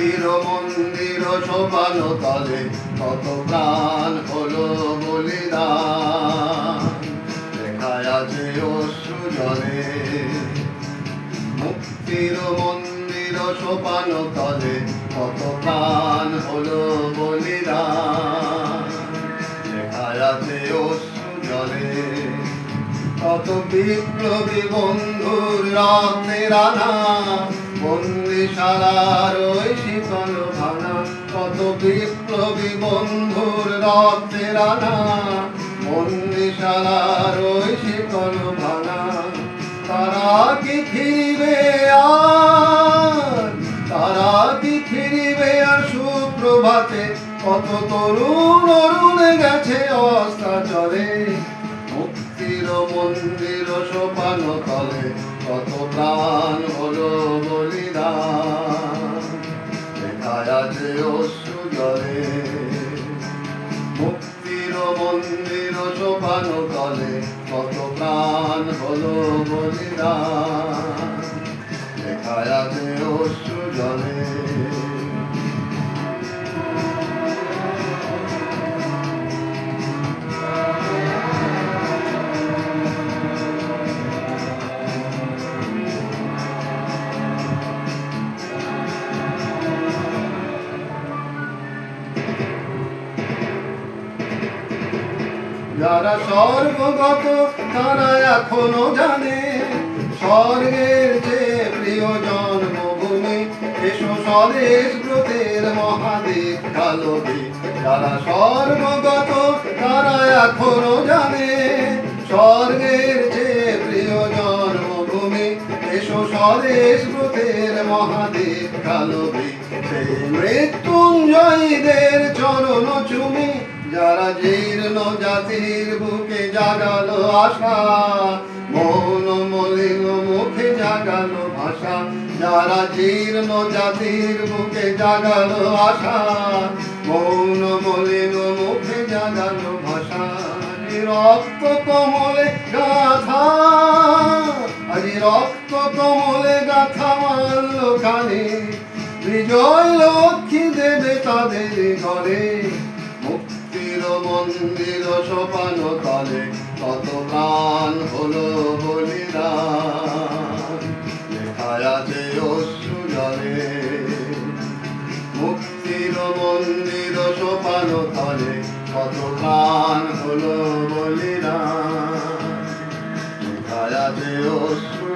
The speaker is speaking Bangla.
মুক্তির মন্দির সোপান তলে কত প্রাণ হলো বলিদান, লেখায় আছে অশ্রু জলে। মুক্তির মন্দির সোপান তলে কত প্রাণ হলো বলিদান, লেখায় আছে অশ্রু জলে। কত বিপ্লবী বন্ধুর রক্তের আনা, বন্দিশালার ওই শীতল ভাঙা। কত বিপ্লবী বন্ধুর রক্তের আনা, বন্দিশালার ওই শীতল ভাঙা। তারা কি ফিরবে আর, তারা কি ফিরবে আর সুপ্রভাতে? কত তরুণ অরুণ গেছে অস্তাচলে। মুক্তির মন্দির সোপান তলে কত প্রাণ হলো বলিদান, লেখায় আছে অশ্রু জলে। মুক্তির মন্দির সোপান তলে কত প্রাণ হলো বলিদান, লেখায় আছে অশ্রু জলে। যারা স্বর্গগত তারা এখনো জানে স্বর্গের যে প্রিয় জন্মভূমি। এসো স্বদেশ ব্রতের মহাদেব কালবে। যারা স্বর্গগত তারা এখনো জানে স্বর্গের যে প্রিয় জন্মভূমি। এসো স্বদেশ ব্রতের মহাদেব কালবে। সেই মৃত্যুঞ্জয়ীদের চরণ চুমি, যারা জীর্ণ জাতির বুকে জাগালো আশা, মৌন মলিন মুখে জাগালো ভাষা। যারা জীর্ণ জাতির বুকে জাগালো আশা, মৌন মলিন মুখে জাগালো ভাষা। রক্ত কমলে গাথা, আজি রক্ত কমলে গাথা মাল্য কানে। বিজয় লক্ষ্মী দেবে তাদের ঘরে। মুক্তির মন্দির সোপান তলে কত প্রাণ হলো বলিদান, লেখায় আছে অশ্রু জলে। মুক্তির মন্দির সোপান তলে কত প্রাণ হলো বলিদান, লেখায় আছে অশ্রু